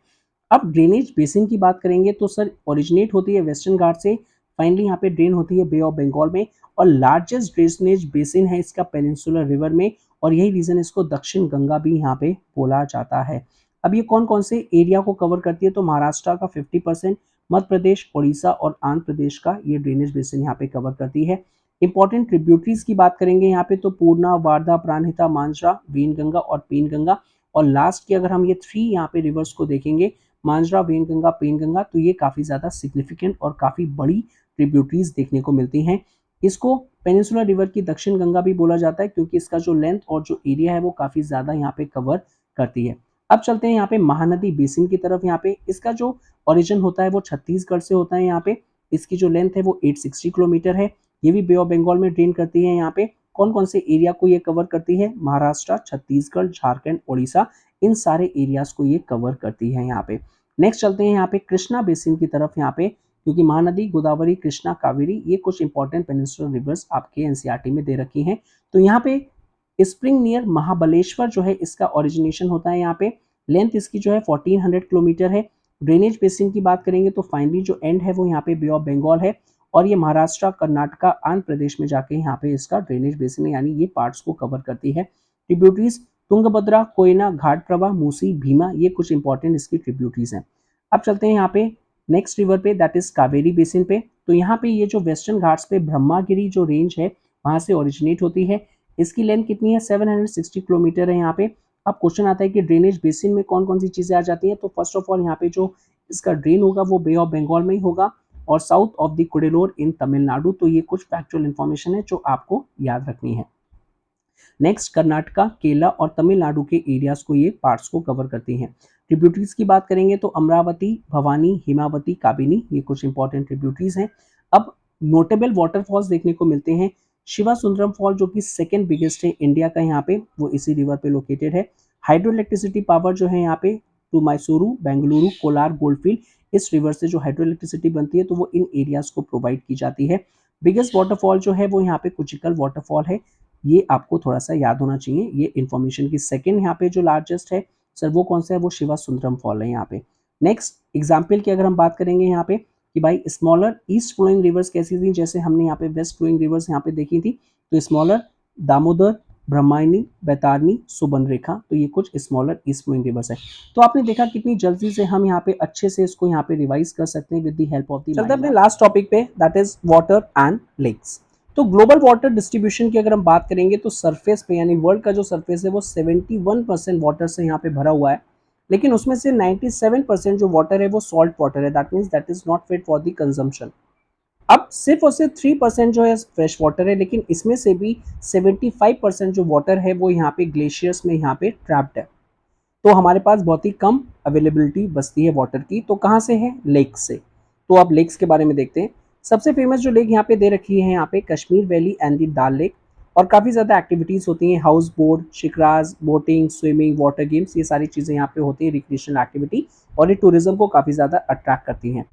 अब ड्रेनेज बेसिन की बात करेंगे तो सर ओरिजिनेट होती है वेस्टर्न घाट से, फाइनली यहाँ पे ड्रेन होती है बे ऑफ बंगाल में, और लार्जेस्ट ड्रेनेज बेसिन है इसका पेनिनसुलर रिवर में, और यही रीजन इसको दक्षिण गंगा भी यहाँ पे बोला जाता है। अब ये कौन कौन से एरिया को कवर करती है, तो महाराष्ट्र का 50%, मध्य प्रदेश, उड़ीसा और आंध्र प्रदेश का ये ड्रेनेज बेसिन यहाँ पे कवर करती है। इंपॉर्टेंट ट्रिब्यूटरीज की बात करेंगे यहाँ पे तो पूर्णा, वारधा, प्राणहिता, मांजरा, वेनगंगा और पेनगंगा। और लास्ट की अगर हम ये 3 यहाँ पे रिवर्स को देखेंगे, मांजरा, वेनगंगा, पेनगंगा, तो ये काफी ज्यादा सिग्निफिकेंट और काफी बड़ी ट्रिब्यूटरीज देखने को मिलती हैं। इसको पेनिनसुलर रिवर की दक्षिण गंगा भी बोला जाता है क्योंकि इसका जो लेंथ और जो एरिया है वो काफ़ी ज़्यादा यहाँ पे कवर करती है। अब चलते हैं यहाँ पे महानदी बेसिन की तरफ। यहाँ पे इसका जो ओरिजिन होता है वो छत्तीसगढ़ से होता है। यहाँ पे इसकी जो लेंथ है वो 860 किलोमीटर है। ये भी बे ऑफ बंगाल में ड्रेन करती है। यहाँ पे कौन कौन से एरिया को ये कवर करती है? महाराष्ट्र, छत्तीसगढ़, झारखंड, उड़ीसा, इन सारे एरियाज को ये कवर करती है यहाँ पे। नेक्स्ट चलते हैं यहाँ पे कृष्णा बेसिन की तरफ। यहाँ पे क्योंकि महानदी, गोदावरी, कृष्णा, कावेरी, ये कुछ इंपॉर्टेंट पेनिनसुलर रिवर्स आपके एनसीईआरटी में दे रखी हैं। तो यहाँ पे स्प्रिंग नियर महाबलेश्वर जो है इसका ओरिजिनेशन होता है। यहाँ पे लेंथ इसकी जो है 1400 किलोमीटर है। ड्रेनेज बेसिन की बात करेंगे तो फाइनली जो एंड है वो यहाँ पे बे ऑफ बंगाल है और ये महाराष्ट्र, कर्नाटका, आंध्र प्रदेश में जाके यहाँ पे इसका ड्रेनेज बेसिन है, यानी ये पार्ट्स को कवर करती है। ट्रिब्यूटरीज तुंगभद्रा, कोयना, घाट प्रवाह, मूसी, भीमा, ये कुछ इंपॉर्टेंट इसकी ट्रिब्यूटरीज हैं। अब चलते हैं यहाँ पे नेक्स्ट रिवर पे, दैट इज कावेरी बेसिन पे। तो यहाँ पे ये जो वेस्टर्न घाट्स पे ब्रह्मागिरी जो रेंज है वहां से ओरिजिनेट होती है। इसकी लेंथ कितनी है? 760 किलोमीटर है यहाँ पे। अब क्वेश्चन आता है कि ड्रेनेज बेसिन में कौन कौन सी चीजें आ जाती हैं। तो फर्स्ट ऑफ ऑल यहाँ पे जो इसका ड्रेन होगा वो बे ऑफ बंगाल में ही होगा और साउथ ऑफ द कुडेलोर इन तमिलनाडु। तो ये कुछ फैक्चुअल इन्फॉर्मेशन है जो आपको याद रखनी है। नेक्स्ट कर्नाटका, केरला और तमिलनाडु के एरियाज को ये पार्ट्स को कवर करती हैं। ट्रिब्यूटरीज की बात करेंगे तो अमरावती, भवानी, हिमावती, काबिनी, ये कुछ इंपॉर्टेंट ट्रिब्यूटरीज हैं। अब नोटेबल वाटरफॉल्स देखने को मिलते हैं। शिवा सुंदरम फॉल जो कि सेकेंड बिगेस्ट है इंडिया का यहाँ पे, वो इसी रिवर पे लोकेटेड है। हाइड्रो इलेक्ट्रिसिटी पावर जो है यहाँ पे टू मैसूरू, बेंगलुरु, कोलार, गोल्डफील्ड, इस रिवर से जो हाइड्रो इलेक्ट्रिसिटी बनती है तो वो इन एरियाज को प्रोवाइड की जाती है। बिगेस्ट वाटरफॉल जो है वो यहाँ पे कुचिकल वाटरफॉल है, ये आपको थोड़ा सा याद होना चाहिए। ये इन्फॉर्मेशन की सेकंड यहाँ पे जो लार्जेस्ट है सर वो कौन सा है? वो शिवा सुंदरम फॉल है यहाँ पे। नेक्स्ट एग्जाम्पल की अगर हम बात करेंगे यहाँ पे कि भाई स्मॉलर ईस्ट फ्लोइंग रिवर्स कैसी थी, जैसे हमने यहाँ पे वेस्ट फ्लोइंग रिवर्स यहाँ पे देखी थी, तो स्मॉलर दामोदर, ब्रह्मायनी, बैतारनी, सुबर्णरेखा, तो ये कुछ स्मॉलर ईस्ट फ्लोइंग रिवर्स है। तो आपने देखा कितनी जल्दी से हम यहाँ पे अच्छे से इसको यहाँ पे रिवाइज कर सकते हैं with the help of the. चलते अपने लास्ट टॉपिक पे, that is water and lakes. तो ग्लोबल वाटर डिस्ट्रीब्यूशन की अगर हम बात करेंगे तो सरफेस पे यानी वर्ल्ड का जो सरफेस है वो 71% वाटर से यहाँ पे भरा हुआ है, लेकिन उसमें से 97% जो वाटर है वो सॉल्ट वाटर है, that means that is not fit for the consumption. अब सिर्फ और सिर्फ 3% जो है फ्रेश वाटर है, लेकिन इसमें से भी 75% जो वाटर है वो यहाँ पे ग्लेशियर्स में यहाँ पे ट्रैप्ड है। तो हमारे पास बहुत ही कम अवेलेबिलिटी बचती है वाटर की। तो कहाँ से है? लेक से। तो अब लेक्स के बारे में देखते हैं। सबसे फेमस जो लेक यहाँ पे दे रखी है यहाँ पे Kashmir valley and the Dal lake, और काफ़ी ज़्यादा एक्टिविटीज़ होती हैं, house boat, shikaras, boating, swimming, water games, ये सारी चीज़ें यहाँ पे होती है, रिक्रिएशनल एक्टिविटी, और ये टूरिज्म को काफ़ी ज़्यादा अट्रैक्ट करती हैं।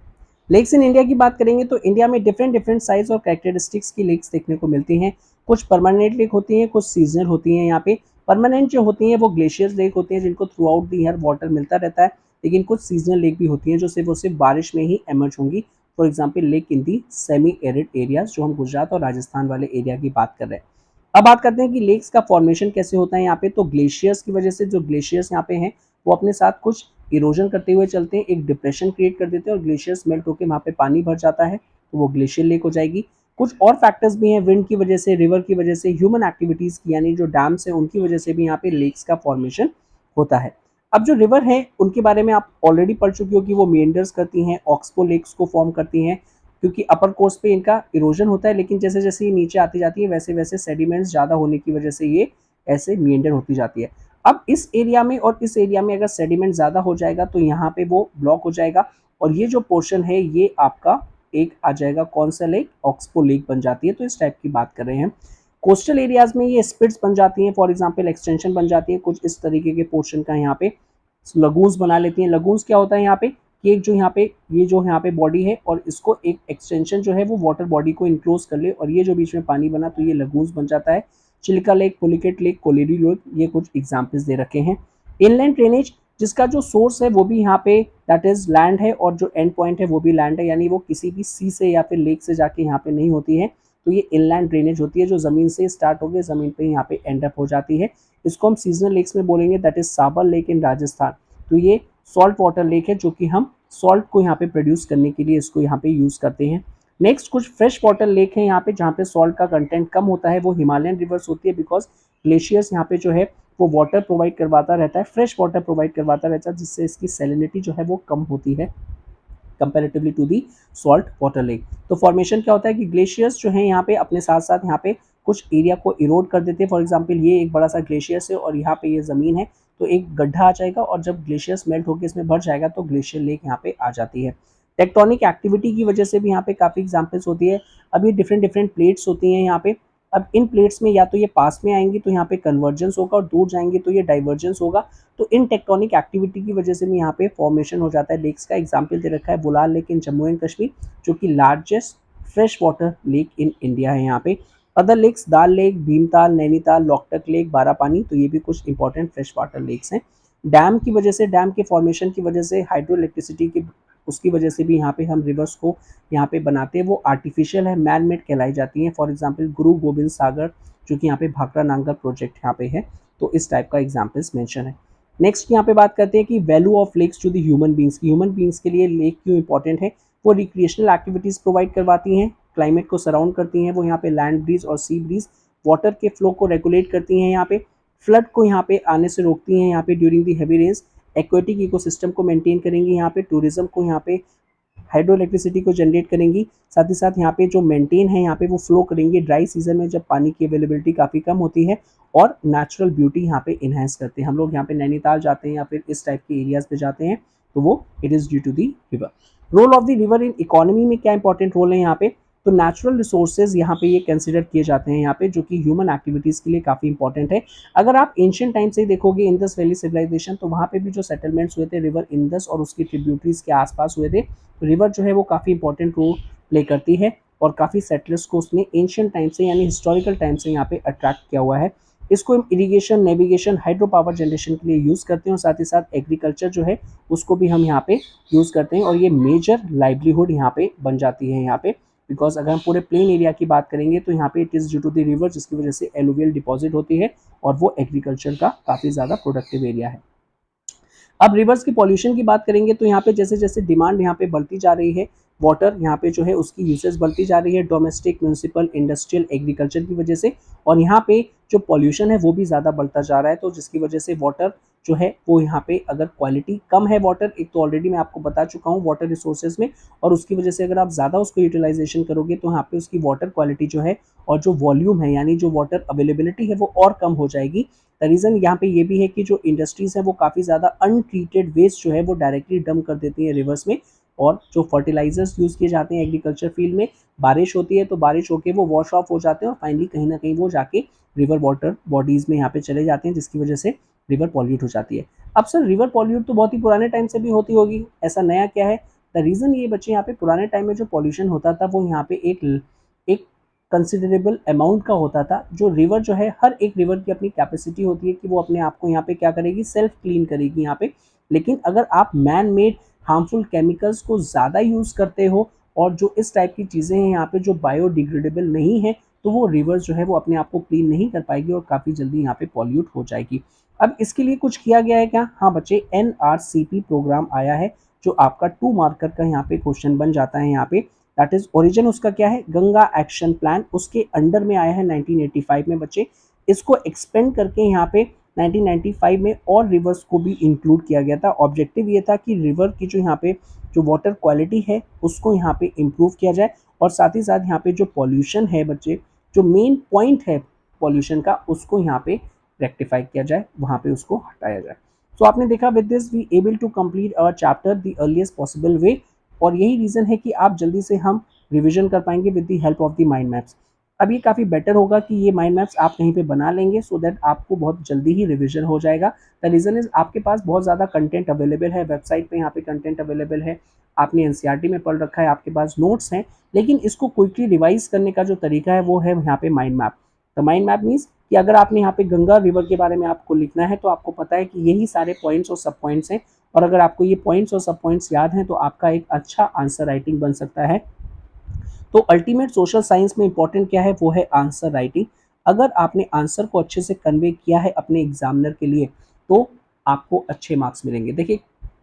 लेक्स इन इंडिया की बात करेंगे तो इंडिया में डिफरेंट डिफरेंट साइज और कैरेक्टरिस्टिक्स की लेक्स देखने को मिलती हैं। कुछ परमानेंट लेक होती हैं, कुछ सीजनल होती हैं। यहाँ पे परमानेंट जो होती हैं वो ग्लेशियर लेक होती हैं जिनको through out the year water मिलता रहता है, लेकिन कुछ सीजनल लेक भी होती हैं जो सिर्फ और सिर्फ बारिश में ही एमर्ज होंगी। For example lake in the semi arid areas, जो हम गुजरात और राजस्थान वाले एरिया की बात कर रहे हैं। अब बात करते हैं कि लेक्स का फॉर्मेशन कैसे होता है यहाँ पे। तो ग्लेशियर्स की वजह से जो ग्लेशियर्स यहाँ पे हैं वो अपने साथ कुछ इरोजन करते हुए चलते हैं, एक डिप्रेशन क्रिएट कर देते हैं और ग्लेशियर्स मेल्ट होकर वहाँ पे पानी भर जाता है, तो वो ग्लेशियर लेक हो जाएगी। कुछ और फैक्टर्स भी हैं, विंड की वजह से, रिवर की वजह से, ह्यूमन एक्टिविटीज की यानी जो डैम्स हैं उनकी वजह से भी यहाँ पे लेक्स का फॉर्मेशन होता है। अब जो रिवर है उनके बारे में आप ऑलरेडी पढ़ चुके हो कि वो मेंडर्स करती हैं, ऑक्सबो लेक्स को फॉर्म करती हैं, क्योंकि अपर कोर्स पे इनका इरोजन होता है, लेकिन जैसे जैसे ये नीचे आती जाती है वैसे वैसे सेडिमेंट्स ज़्यादा होने की वजह से ये ऐसे मेंडर होती जाती है। अब इस एरिया में और इस एरिया में अगर सेडिमेंट ज़्यादा हो जाएगा तो यहाँ पे वो ब्लॉक हो जाएगा, और ये जो पोर्शन है ये आपका एक आ जाएगा, कौन सा लेक? ऑक्सबो लेक बन जाती है। तो इस टाइप की बात कर रहे हैं। कोस्टल एरियाज में ये स्पिट्स बन जाती हैं, फॉर एग्जांपल एक्सटेंशन बन जाती है कुछ इस तरीके के पोर्शन का, यहाँ पे लगून्स बना लेती हैं। लगून्स क्या होता है यहाँ पे कि एक जो यहाँ पे ये जो यहाँ पे बॉडी है और इसको एक एक्सटेंशन जो है वो वाटर बॉडी को इनक्लोज कर ले, और ये जो बीच में पानी बना तो ये लगून्स बन जाता है। Chilka lake, Pulicat lake, Kolleru lake, ये कुछ एग्जाम्पल्स दे रखे हैं। इनलैंड ड्रेनेज जिसका जो सोर्स है वो भी यहाँ पे दैट इज लैंड है, और जो एंड पॉइंट है वो भी लैंड है, यानी वो किसी भी सी से या फिर लेक से जाके यहाँ पे नहीं होती है। तो ये इनलैंड ड्रेनेज होती है जो जमीन से स्टार्ट होकर जमीन पे यहाँ पे एंड अप हो जाती है। इसको हम सीजनल लेक्स में बोलेंगे, दैट इज साबर लेक इन राजस्थान। तो ये सॉल्ट वाटर लेक है जो कि हम सॉल्ट को यहाँ पे प्रोड्यूस करने के लिए इसको यहाँ पे यूज करते हैं। नेक्स्ट कुछ फ्रेश वाटर लेक है यहाँ पे जहाँ पे सॉल्ट का कंटेंट कम होता है, वो हिमालयन रिवर्स होती है, बिकॉज ग्लेशियर्स यहाँ पे जो है वो वाटर प्रोवाइड करवाता रहता है, फ्रेश वाटर प्रोवाइड करवाता रहता है, जिससे इसकी सैलिनिटी जो है वो कम होती है। Comparatively to the salt water lake. तो फॉर्मेशन क्या होता है कि ग्लेशियर्स जो हैं यहाँ पे अपने साथ साथ यहाँ पे कुछ एरिया को इरोड कर देते हैं। फॉर एग्जाम्पल ये एक बड़ा सा ग्लेशियर्स है और यहाँ पे ये ज़मीन है, तो एक गड्ढा आ जाएगा और जब ग्लेशियर्स मेल्ट होकर इसमें भर जाएगा तो ग्लेशियर लेक यहाँ पे आ जाती है। टेक्टोनिक एक्टिविटी की वजह से भी यहाँ पे काफ़ी एग्जाम्पल्स होती है। अब ये डिफरेंट डिफरेंट प्लेट्स होती हैं यहाँ पे। अब इन प्लेट्स में या तो ये पास में आएंगी तो यहाँ पे कन्वर्जेंस होगा और दूर जाएंगे तो ये डाइवर्जेंस होगा। तो इन टेक्टोनिक एक्टिविटी की वजह से भी यहाँ पे फॉर्मेशन हो जाता है लेक्स का। एग्जाम्पल दे रखा है बुलाल lake in Jammu and Kashmir, जो कि largest fresh water lake in India है यहाँ पे। अदर लेक्स दाल लेक, भीमताल, नैनीताल, लोकटक लेक, बारापानी, तो ये भी कुछ इंपॉर्टेंट फ्रेश वाटर लेक्स हैं। डैम की वजह से, डैम के फॉर्मेशन की वजह से, हाइड्रो इलेक्ट्रिसिटी की उसकी वजह से भी यहाँ पे हम रिवर्स को यहाँ पे बनाते हैं, वो आर्टिफिशियल है, मैन मेड कहलाई जाती हैं। फॉर एग्जाम्पल गुरु गोबिंद सागर, जो कि यहाँ पे भाखड़ा नांगल प्रोजेक्ट यहाँ पे है, तो इस टाइप का एग्जाम्पल्स मेंशन है। नेक्स्ट यहाँ पे बात करते हैं कि value of lakes to the human beings. Human beings के लिए लेक क्यों इंपॉर्टेंट है? वो रिक्रिएशनल एक्टिविटीज़ प्रोवाइड करवाती हैं, क्लाइमेट को सराउंड करती हैं, वो यहाँ पे लैंड ब्रीज और सी ब्रीज, वाटर के फ्लो को रेगुलेट करती हैं, यहाँ पे फ्लड को यहाँ पे आने से रोकती हैं यहाँ पे during the heavy rains, aquatic ecosystem को मेंटेन करेंगी, यहाँ पे टूरिज्म को यहाँ पे हाइड्रो इलेक्ट्रिसिटी को जनरेट करेंगी, साथ ही साथ यहाँ पे जो मेंटेन है यहाँ पे वो फ्लो करेंगे ड्राई सीजन में जब पानी की अवेलेबिलिटी काफ़ी कम होती है, और नेचुरल ब्यूटी यहाँ पे इन्हेंस करते हैं। हम लोग यहाँ पे नैनीताल जाते हैं या फिर इस टाइप के एरियाज पे जाते हैं तो वो it is due to the river. Role of the river in economy में क्या इंपॉर्टेंट रोल है यहाँ पे? तो नेचुरल रिसोर्सेज यहाँ पे ये कंसिडर किए जाते हैं यहाँ पे, जो कि ह्यूमन एक्टिविटीज़ के लिए काफ़ी इंपॉर्टेंट है। अगर आप एंशियंट टाइम से ही देखोगे इंडस वैली सिविलाइजेशन, तो वहाँ पे भी जो सेटलमेंट्स हुए थे रिवर इंडस और उसकी ट्रिब्यूटरीज के आसपास हुए थे, तो रिवर जो है वो काफ़ी इंपॉर्टेंट रोल प्ले करती है और काफ़ी सेटलर्स को उसने एंशियंट टाइम से यानी हिस्टोरिकल टाइम से यहाँ पे अट्रैक्ट किया हुआ है। इसको हम irrigation, navigation, hydro power generation के लिए यूज़ करते हैं, और साथ ही साथ एग्रीकल्चर जो है उसको भी हम यहाँ पे यूज़ करते हैं, और ये मेजर लाइवलीहुड यहाँ पे बन जाती है यहाँ पे। बिकॉज अगर हम पूरे प्लेन एरिया की बात करेंगे तो यहाँ पे it is due to the river, जिसकी वजह से एलुवियल डिपॉजिट होती है और वो एग्रीकल्चर का काफ़ी ज़्यादा प्रोडक्टिव एरिया है। अब रिवर्स की पॉल्यूशन की बात करेंगे तो यहाँ पे जैसे जैसे डिमांड यहाँ पे बढ़ती जा रही है, वाटर यहाँ पे जो है उसकी यूसेज बढ़ती जा रही है डोमेस्टिक, म्यूनसिपल, इंडस्ट्रियल, एग्रीकल्चर की वजह से, और यहाँ पे जो पॉल्यूशन है वो भी ज़्यादा बढ़ता जा रहा है, तो जिसकी वजह से वाटर जो है वो यहाँ पे अगर क्वालिटी कम है वाटर, एक तो ऑलरेडी मैं आपको बता चुका हूँ वाटर रिसोर्सेज में, और उसकी वजह से अगर आप ज़्यादा उसको यूटिलाइजेशन करोगे तो यहाँ पे उसकी वाटर क्वालिटी जो है और जो वॉल्यूम है यानी जो वाटर अवेलेबिलिटी है वो और कम हो जाएगी। द रीज़न यहाँ पे ये भी है कि जो इंडस्ट्रीज़ है वो काफ़ी ज़्यादा अनट्रीटेड वेस्ट जो है वो डायरेक्टली डंप कर देती है रिवर्स में, और जो फर्टिलाइजर्स यूज़ किए जाते हैं एग्रीकल्चर फील्ड में, बारिश होती है तो बारिश होके वो वॉश ऑफ हो जाते हैं और फाइनली कहीं ना कहीं वो जाके रिवर वाटर बॉडीज़ में यहाँ पे चले जाते हैं, जिसकी वजह से रिवर पॉल्यूट हो जाती है। अब सर रिवर पॉल्यूट तो बहुत ही पुराने टाइम से भी होती होगी, ऐसा नया क्या है? द रीज़न ये बच्चे यहाँ पे पुराने टाइम में जो पॉल्यूशन होता था वो यहाँ पे एक कंसिडरेबल अमाउंट का होता था। जो रिवर जो है, हर एक रिवर की अपनी कैपेसिटी होती है कि वो अपने आप को यहाँ पे क्या करेगी, सेल्फ क्लीन करेगी यहाँ पे। लेकिन अगर आप मैन मेड हार्मफुल केमिकल्स को ज़्यादा यूज़ करते हो और जो इस टाइप की चीज़ें हैं यहाँ पे जो बायोडिग्रेडेबल नहीं है, तो वो रिवर जो है वो अपने आप को क्लीन नहीं कर पाएगी और काफ़ी जल्दी यहाँ पे पॉल्यूट हो जाएगी। अब इसके लिए कुछ किया गया है क्या? हाँ बच्चे, NRCP प्रोग्राम आया है जो आपका 2 मार्कर का यहाँ पे क्वेश्चन बन जाता है यहाँ पे। दैट इज ओरिजिन उसका क्या है, गंगा एक्शन प्लान, उसके अंडर में आया है 1985 में बच्चे। इसको एक्सपेंड करके यहाँ पे 1995 में और रिवर्स को भी इंक्लूड किया गया था। ऑब्जेक्टिव ये था कि रिवर की जो यहाँ पे जो वाटर क्वालिटी है उसको यहाँ पे इम्प्रूव किया जाए, और साथ ही साथ यहाँ पे जो पॉल्यूशन है बच्चे, जो मेन पॉइंट है पॉल्यूशन का, उसको यहाँ पे रेक्टिफाई किया जाए, वहाँ पे उसको हटाया जाए। सो आपने देखा with this we able to complete our chapter the earliest possible way, और यही रीज़न है कि आप जल्दी से हम रिवीजन कर पाएंगे with the help of the mind maps. अब ये काफ़ी बेटर होगा कि ये माइंड मैप्स आप कहीं पे बना लेंगे सो दैट आपको बहुत जल्दी ही रिवीजन हो जाएगा। द रीज़न इज़ आपके पास बहुत ज़्यादा कंटेंट अवेलेबल है, वेबसाइट पे यहाँ पे कंटेंट अवेलेबल है, आपने एनसीईआरटी में पढ़ रखा है, आपके पास नोट्स हैं, लेकिन इसको क्विकली रिवाइज करने का जो तरीका है वो है यहाँ पे mind map. The mind map means कि अगर आपने यहाँ पे गंगा रिवर के बारे में आपको लिखना है तो आपको पता है कि यही सारे पॉइंट्स और सब पॉइंट्स हैं, और अगर आपको ये पॉइंट्स और सब पॉइंट्स याद हैं तो आपका एक अच्छा आंसर राइटिंग बन सकता है। तो अल्टीमेट सोशल साइंस में इंपॉर्टेंट क्या है, वो है आंसर राइटिंग। अगर आपने आंसर को अच्छे से कन्वे किया है अपने एग्जामिनर के लिए तो आपको अच्छे मार्क्स मिलेंगे। देखिए,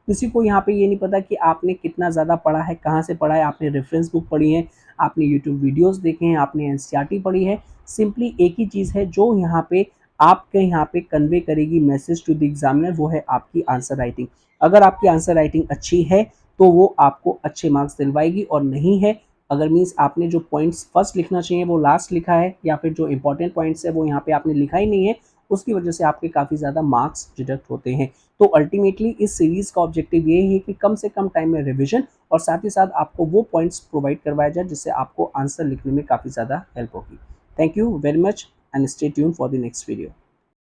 किसी को यहाँ पे ये नहीं पता कि आपने कितना ज़्यादा पढ़ा है, कहाँ से पढ़ा है, आपने रेफरेंस बुक पढ़ी है, आपने यूट्यूब वीडियोस देखे हैं, आपने एनसीईआरटी पढ़ी है। सिंपली एक ही चीज़ है जो यहाँ पे आपके यहाँ पे कन्वे करेगी मैसेज टू द एग्जामिनर, वो है आपकी आंसर राइटिंग। अगर आपकी आंसर राइटिंग अच्छी है तो वो आपको अच्छे मार्क्स दिलवाएगी, और नहीं है अगर मीन्स आपने जो पॉइंट्स फर्स्ट लिखना चाहिए वो लास्ट लिखा है, या फिर जो इंपॉर्टेंट पॉइंट्स है वो यहाँ पे आपने लिखा ही नहीं है, उसकी वजह से आपके काफ़ी ज़्यादा मार्क्स डिडक्ट होते हैं। तो अल्टीमेटली इस सीरीज़ का ऑब्जेक्टिव ये है कि कम से कम टाइम में रिविजन और साथ ही साथ आपको वो पॉइंट्स प्रोवाइड करवाया जाए जिससे आपको आंसर लिखने में काफ़ी ज़्यादा हेल्प होगी। Thank you very much and stay tune for the next video.